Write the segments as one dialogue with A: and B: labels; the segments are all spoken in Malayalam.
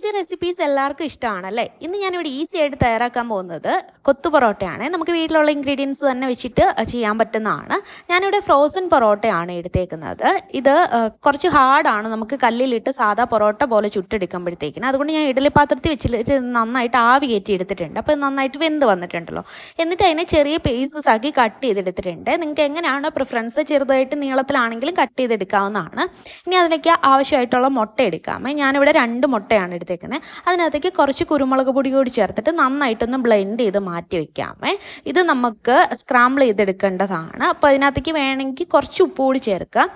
A: ഈസി റെസിപ്പീസ് എല്ലാവർക്കും ഇഷ്ടമാണല്ലേ. ഇന്ന് ഞാനിവിടെ ഈസി ആയിട്ട് തയ്യാറാക്കാൻ പോകുന്നത് കൊത്തു പൊറോട്ടയാണ്. നമുക്ക് വീട്ടിലുള്ള ഇൻഗ്രീഡിയൻസ് തന്നെ വെച്ചിട്ട് ചെയ്യാൻ പറ്റുന്നതാണ്. ഞാനിവിടെ ഫ്രോസൺ പൊറോട്ടയാണ് എടുത്തേക്കുന്നത്. ഇത് കുറച്ച് ഹാർഡാണ്, നമുക്ക് കല്ലിലിട്ട് സാധാ പൊറോട്ട പോലെ ചുട്ടെടുക്കുമ്പോഴത്തേക്കിന്. അതുകൊണ്ട് ഞാൻ ഇഡലി പാത്രത്തിൽ വെച്ചിട്ട് നന്നായിട്ട് ആവി കയറ്റി എടുത്തിട്ടുണ്ട്. അപ്പോൾ നന്നായിട്ട് വെന്ത് വന്നിട്ടുണ്ടല്ലോ. എന്നിട്ട് അതിനെ ചെറിയ പീസസ് ആക്കി കട്ട് ചെയ്തെടുത്തിട്ടുണ്ട്. നിങ്ങൾക്ക് എങ്ങനെയാണോ പ്രിഫറൻസ്, ചെറുതായിട്ട് നീളത്തിലാണെങ്കിലും കട്ട് ചെയ്തെടുക്കാവുന്നതാണ്. ഇനി അതിലേക്ക് ആവശ്യമായിട്ടുള്ള മുട്ട എടുക്കാമേ. ഞാനിവിടെ 2 മുട്ടയാണ് എടുത്തേക്കുന്നത്. അതിനകത്തേക്ക് കുറച്ച് കുരുമുളക് പൊടി കൂടി ചേർത്തിട്ട് നന്നായിട്ടൊന്ന് ബ്ലെൻഡ് ചെയ്ത് മാറ്റി വയ്ക്കാമേ. ഇത് നമുക്ക് സ്ക്രാമ്പിൾ ചെയ്തെടുക്കേണ്ടതാണ്. അപ്പോൾ അതിനകത്തേക്ക് വേണമെങ്കിൽ കുറച്ച് ഉപ്പ് കൂടി ചേർക്കാം.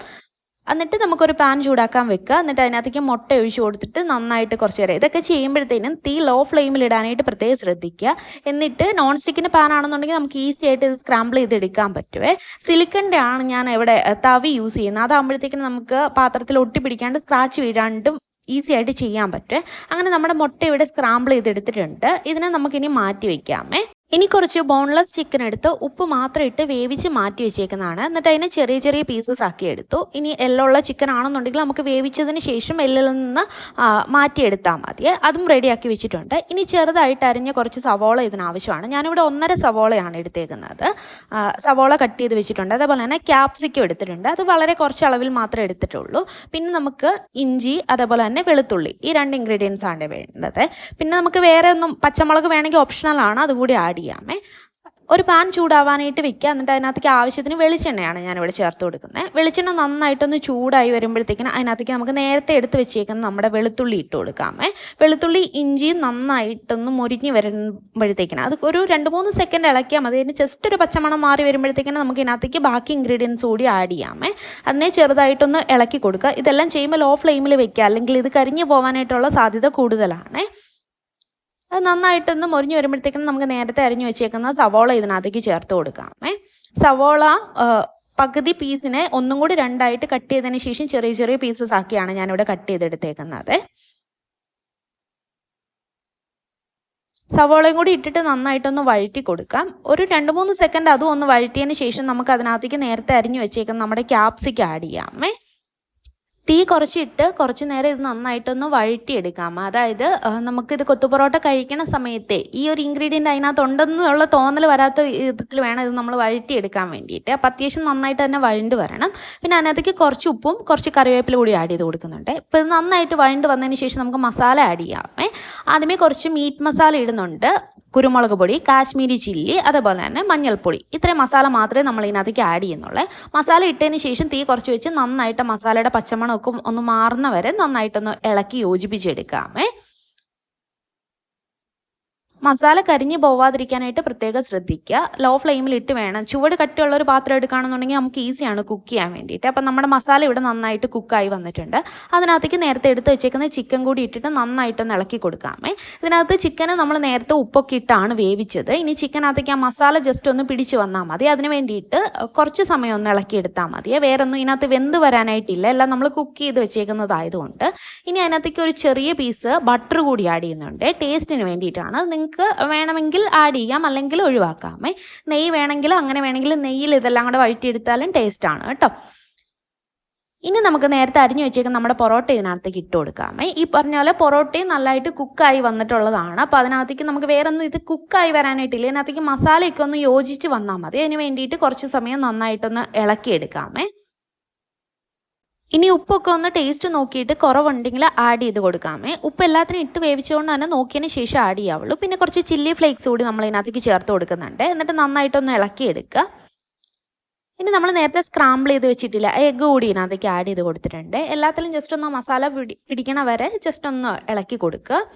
A: എന്നിട്ട് നമുക്കൊരു പാൻ ചൂടാക്കാൻ വെക്കുക. എന്നിട്ട് അതിനകത്തേക്ക് മുട്ട ഒഴിച്ച് കൊടുത്തിട്ട് നന്നായിട്ട് കുറച്ച് നേരം ഇതൊക്കെ ചെയ്യുമ്പോഴത്തേനും തീ ലോ ഫ്ലെയിമിൽ ഇടാനായിട്ട് പ്രത്യേകം ശ്രദ്ധിക്കുക. എന്നിട്ട് നോൺ സ്റ്റിക്കിൻ്റെ പാൻ ആണെന്നുണ്ടെങ്കിൽ നമുക്ക് ഈസി ആയിട്ട് ഇത് സ്ക്രാമ്പിൾ ചെയ്തെടുക്കാൻ പറ്റുമേ. സിലിക്കണിൻ്റെ ആണ് ഞാൻ ഇവിടെ തവി യൂസ് ചെയ്യുന്നത്. അതാകുമ്പോഴത്തേക്കും നമുക്ക് പാത്രത്തിൽ ഒട്ടിപ്പിടിക്കാണ്ട് സ്ക്രാച്ച് വീഴാണ്ടും ഈസി ആയിട്ട് ചെയ്യാൻ പറ്റും. അങ്ങനെ നമ്മുടെ മുട്ട ഇവിടെ സ്ക്രാമ്പിൾ ചെയ്തെടുത്തിട്ടുണ്ട്. ഇതിനെ നമുക്കിനി മാറ്റി വയ്ക്കാമേ. ഇനി കുറച്ച് ബോൺലെസ് ചിക്കൻ എടുത്ത് ഉപ്പ് മാത്രം ഇട്ട് വേവിച്ച് മാറ്റി വെച്ചേക്കുന്നതാണ്. എന്നിട്ട് അതിനെ ചെറിയ ചെറിയ പീസസ് ആക്കി എടുത്തു. ഇനി എല്ലുള്ള ചിക്കൻ ആണെന്നുണ്ടെങ്കിൽ നമുക്ക് വേവിച്ചതിന് ശേഷം എല്ലിൽ നിന്ന് മാറ്റിയെടുത്താൽ മതി. അതും റെഡിയാക്കി വെച്ചിട്ടുണ്ട്. ഇനി ചെറുതായിട്ട് അരിഞ്ഞ കുറച്ച് സവോള ഇതിനാവശ്യമാണ്. ഞാനിവിടെ 1.5 സവോളയാണ് എടുത്തേക്കുന്നത്. സവോള കട്ട് ചെയ്ത് വെച്ചിട്ടുണ്ട്. അതേപോലെ തന്നെ ക്യാപ്സിക്കം എടുത്തിട്ടുണ്ട്. അത് വളരെ കുറച്ച് അളവിൽ മാത്രമേ എടുത്തിട്ടുള്ളൂ. പിന്നെ നമുക്ക് ഇഞ്ചി, അതേപോലെ തന്നെ വെളുത്തുള്ളി, ഈ 2 ഇൻഗ്രീഡിയൻസ് ആണ് വേണ്ടത്. പിന്നെ നമുക്ക് വേറെ ഒന്നും, പച്ചമുളക് വേണമെങ്കിൽ ഓപ്ഷണലാണ്, അതുകൂടി ആഡ് ചെയ്യാമേ. ഒരു പാൻ ചൂടാവാനായിട്ട് വെക്കുക. എന്നിട്ട് അതിനകത്തേക്ക് ആവശ്യത്തിന് വെളിച്ചെണ്ണയാണ് ഞാനിവിടെ ചേർത്ത് കൊടുക്കുന്നത്. വെളിച്ചെണ്ണ നന്നായിട്ടൊന്ന് ചൂടായി വരുമ്പോഴത്തേക്കിനും അതിനകത്തേക്ക് നമുക്ക് നേരത്തെ എടുത്ത് വെച്ചേക്കുന്ന നമ്മുടെ വെളുത്തുള്ളി ഇട്ട് കൊടുക്കാമേ. വെളുത്തുള്ളി ഇഞ്ചിയും നന്നായിട്ടൊന്ന് മുരിഞ്ഞ് വരുമ്പോഴത്തേക്കിനും അത് ഒരു 2-3 സെക്കൻഡ് ഇളക്കിയാൽ മതി. അതിന് ജസ്റ്റ് ഒരു പച്ചമണം മാറി വരുമ്പോഴത്തേക്കിനും നമുക്ക് ഇതിനകത്തേക്ക് ബാക്കി ഇൻഗ്രീഡിയൻസ് കൂടി ആഡ് ചെയ്യാമേ. അതിനെ ചെറുതായിട്ടൊന്ന് ഇളക്കി കൊടുക്കുക. ഇതെല്ലാം ചെയ്യുമ്പോൾ ലോ ഫ്ലെയിമിൽ വെക്കുക, അല്ലെങ്കിൽ ഇത് കരിഞ്ഞു പോകാനായിട്ടുള്ള സാധ്യത കൂടുതലാണ്. അത് നന്നായിട്ടൊന്ന് മുരിഞ്ഞ് വരുമ്പോഴത്തേക്കും നമുക്ക് നേരത്തെ അരിഞ്ഞു വെച്ചേക്കുന്ന സവോള ഇതിനകത്തേക്ക് ചേർത്ത് കൊടുക്കാമേ. സവോള പകുതി പീസിനെ ഒന്നും കൂടി 2ആയിട്ട് കട്ട് ചെയ്തതിന് ശേഷം ചെറിയ ചെറിയ പീസസ് ആക്കിയാണ് ഞാനിവിടെ കട്ട് ചെയ്തെടുത്തേക്കുന്നത്. സവോളയും കൂടി ഇട്ടിട്ട് നന്നായിട്ടൊന്ന് വഴറ്റി കൊടുക്കാം. ഒരു 2-3 സെക്കൻഡ് അതും ഒന്ന് വഴറ്റിയതിന് ശേഷം നമുക്ക് അതിനകത്തേക്ക് നേരത്തെ അരിഞ്ഞു വെച്ചേക്കുന്ന നമ്മുടെ ക്യാപ്സിക്കം ആഡ് ചെയ്യാമേ. തീ കുറച്ചിട്ട് കുറച്ച് നേരം ഇത് നന്നായിട്ടൊന്ന് വഴറ്റിയെടുക്കാം. അതായത് നമുക്കിത് കൊത്തുപൊറോട്ട കഴിക്കണ സമയത്ത് ഈ ഒരു ഇൻഗ്രീഡിയൻ്റ് അതിനകത്ത് ഉണ്ടെന്നുള്ള തോന്നൽ വരാത്ത വിധത്തിൽ വേണം ഇത് നമ്മൾ വഴറ്റിയെടുക്കാൻ വേണ്ടിയിട്ട്. അപ്പോൾ അത്യാവശ്യം നന്നായിട്ട് തന്നെ വഴണ്ട് വരണം. പിന്നെ അതിനകത്തേക്ക് കുറച്ച് ഉപ്പും കുറച്ച് കറിവേപ്പില കൂടി ആഡ് ചെയ്ത് കൊടുക്കുന്നുണ്ട്. ഇപ്പോൾ ഇത് നന്നായിട്ട് വഴണ്ട് വന്നതിന് ശേഷം നമുക്ക് മസാല ആഡ് ചെയ്യാമേ. ആദ്യമേ കുറച്ച് മീറ്റ് മസാല ഇടുന്നുണ്ട്, കുരുമുളക് പൊടി, കാശ്മീരി ചില്ലി, അതേപോലെ തന്നെ മഞ്ഞൾപ്പൊടി. ഇത്രയും മസാല മാത്രമേ നമ്മൾ ഇതിനകത്തേക്ക് ആഡ് ചെയ്യുന്നുള്ളൂ. മസാല ഇട്ടതിന് ശേഷം തീ കുറച്ച് വെച്ച് നന്നായിട്ട് മസാലയുടെ പച്ചമണമൊക്കെ ഒന്ന് മാറുന്ന വരെ നന്നായിട്ടൊന്ന് ഇളക്കി യോജിപ്പിച്ചെടുക്കാമേ. മസാല കരിഞ്ഞ് പോവാതിരിക്കാനായിട്ട് പ്രത്യേകം ശ്രദ്ധിക്കുക. ലോ ഫ്ലെയിമിൽ ഇട്ട് വേണം. ചുവട് കട്ടിയുള്ള ഒരു പാത്രം എടുക്കുകയാണെന്നുണ്ടെങ്കിൽ നമുക്ക് ഈസിയാണ് കുക്ക് ചെയ്യാൻ വേണ്ടിയിട്ട്. അപ്പം നമ്മുടെ മസാല ഇവിടെ നന്നായിട്ട് കുക്കായി വന്നിട്ടുണ്ട്. അതിനകത്തേക്ക് നേരത്തെ എടുത്ത് വെച്ചേക്കുന്ന ചിക്കൻ കൂടി ഇട്ടിട്ട് നന്നായിട്ടൊന്ന് ഇളക്കി കൊടുക്കാമേ. ഇതിനകത്ത് ചിക്കന് നമ്മൾ നേരത്തെ ഉപ്പൊക്കെ ഇട്ടാണ് വേവിച്ചത്. ഇനി ചിക്കനകത്തേക്ക് ആ മസാല ജസ്റ്റ് ഒന്ന് പിടിച്ച് വന്നാൽ മതി. അതിന് വേണ്ടിയിട്ട് കുറച്ച് സമയം ഒന്ന് ഇളക്കിയെടുത്താൽ മതി. വേറെ ഒന്നും ഇതിനകത്ത് വെന്ത് വരാനായിട്ടില്ല, എല്ലാം നമ്മൾ കുക്ക് ചെയ്ത് വെച്ചേക്കുന്നതായതുകൊണ്ട്. ഇനി അതിനകത്തേക്ക് ഒരു ചെറിയ പീസ് ബട്ടർ കൂടി ആഡ് ചെയ്യുന്നുണ്ട്, ടേസ്റ്റിന് വേണ്ടിയിട്ടാണ്. നിങ്ങൾക്ക് വേണമെങ്കിൽ ആഡ് ചെയ്യാം, അല്ലെങ്കിൽ ഒഴിവാക്കാമേ. നെയ്യ് വേണമെങ്കിൽ അങ്ങനെ വേണമെങ്കിൽ നെയ്യിൽ ഇതെല്ലാം കൂടെ വഴറ്റിയെടുത്താലും ടേസ്റ്റാണ് കേട്ടോ. ഇനി നമുക്ക് നേരത്തെ അരിഞ്ഞു വെച്ചേക്കുന്ന നമ്മുടെ പൊറോട്ട ഇതിനകത്തേക്ക് ഇട്ട് കൊടുക്കാമേ. ഈ പറഞ്ഞ പോലെ പൊറോട്ടയും നല്ലതായിട്ട് കുക്കായി വന്നിട്ടുള്ളതാണ്. അപ്പോൾ അതിനകത്തേക്ക് നമുക്ക് വേറൊന്നും ഇത് കുക്കായി വരാനായിട്ടില്ല. ഇതിനകത്തേക്ക് മസാലയൊക്കെ ഒന്ന് യോജിച്ച് വന്നാൽ മതി. അതിന് വേണ്ടിയിട്ട് കുറച്ച് സമയം നന്നായിട്ടൊന്ന് ഇളക്കിയെടുക്കാമേ. ഇനി ഉപ്പൊക്കെ ഒന്ന് ടേസ്റ്റ് നോക്കിയിട്ട് കുറവുണ്ടെങ്കിൽ ആഡ് ചെയ്ത് കൊടുക്കാമേ. ഉപ്പ് എല്ലാത്തിനും ഇട്ട് വേവിച്ചുകൊണ്ട് തന്നെ നോക്കിയതിന് ശേഷം ആഡ് ചെയ്യാവുള്ളൂ. പിന്നെ കുറച്ച് ചില്ലി ഫ്ലേക്സ് കൂടി നമ്മൾ ഇതിനകത്തേക്ക് ചേർത്ത് കൊടുക്കുന്നുണ്ട്. എന്നിട്ട് നന്നായിട്ടൊന്ന് ഇളക്കിയെടുക്കുക. ഇനി നമ്മൾ നേരത്തെ സ്ക്രാമ്പിൾ ചെയ്ത് വെച്ചിട്ടില്ല, എഗ്ഗ് കൂടി ഇതിനകത്തേക്ക് ആഡ് ചെയ്ത് കൊടുത്തിട്ടുണ്ട്. എല്ലാത്തിലും ജസ്റ്റ് ഒന്ന് മസാല പിടിക്കണ വരെ ജസ്റ്റ് ഒന്ന് ഇളക്കി കൊടുക്കുക.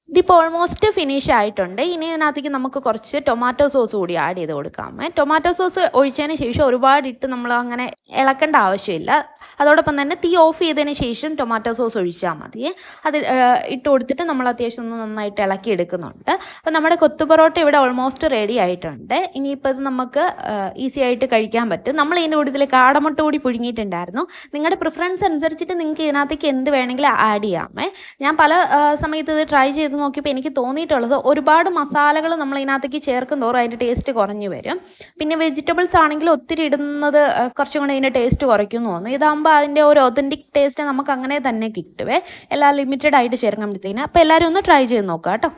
A: ഇതിപ്പോൾ ഓൾമോസ്റ്റ് ഫിനിഷ് ആയിട്ടുണ്ട്. ഇനി ഇതിനകത്തേക്ക് നമുക്ക് കുറച്ച് ടൊമാറ്റോ സോസ് കൂടി ആഡ് ചെയ്ത് കൊടുക്കാമേ. ടൊമാറ്റോ സോസ് ഒഴിച്ചതിന് ശേഷം ഒരുപാട് ഇട്ട് നമ്മൾ അങ്ങനെ ഇളക്കേണ്ട ആവശ്യമില്ല. അതോടൊപ്പം തന്നെ തീ ഓഫ് ചെയ്തതിന് ശേഷം ടൊമാറ്റോ സോസ് ഒഴിച്ചാൽ മതി. അത് ഇട്ട് കൊടുത്തിട്ട് നമ്മൾ അത്യാവശ്യം ഒന്ന് നന്നായിട്ട് ഇളക്കി എടുക്കുന്നുണ്ട്. അപ്പോൾ നമ്മുടെ കൊത്തു പൊറോട്ട ഇവിടെ ഓൾമോസ്റ്റ് റെഡി ആയിട്ടുണ്ട്. ഇനിയിപ്പോൾ ഇത് നമുക്ക് ഈസി ആയിട്ട് കഴിക്കാൻ പറ്റും. നമ്മൾ ഇതിൻ്റെ കൂട്ടത്തിൽ കാടമുട്ട കൂടി പുഴുങ്ങിയിട്ടുണ്ടായിരുന്നു. നിങ്ങളുടെ പ്രിഫറൻസ് അനുസരിച്ചിട്ട് നിങ്ങൾക്ക് ഇതിനകത്തേക്ക് എന്ത് വേണമെങ്കിലും ആഡ് ചെയ്യാമേ. ഞാൻ പല സമയത്ത് ഇത് ട്രൈ ചെയ്ത് ചെയ്ത് നോക്കിയപ്പോൾ എനിക്ക് തോന്നിയിട്ടുള്ളത് ഒരുപാട് മസാലകൾ നമ്മൾ ഇതിനകത്തേക്ക് ചേർക്കും തോറും അതിൻ്റെ ടേസ്റ്റ് കുറഞ്ഞു വരും. പിന്നെ വെജിറ്റബിൾസ് ആണെങ്കിൽ ഒത്തിരി ഇടുന്നത് കുറച്ചും കൂടി ഇതിൻ്റെ ടേസ്റ്റ് കുറയ്ക്കും എന്ന് തോന്നുന്നു. ഇതാകുമ്പോൾ അതിൻ്റെ ഒരു ഒതൻറ്റിക് ടേസ്റ്റ് നമുക്ക് അങ്ങനെ തന്നെ കിട്ടുവേ, എല്ലാം ലിമിറ്റഡ് ആയിട്ട് ചേർക്കാൻ പറ്റുന്നതിന്. അപ്പോൾ എല്ലാവരും ഒന്ന് ട്രൈ ചെയ്ത് നോക്കുക കേട്ടോ.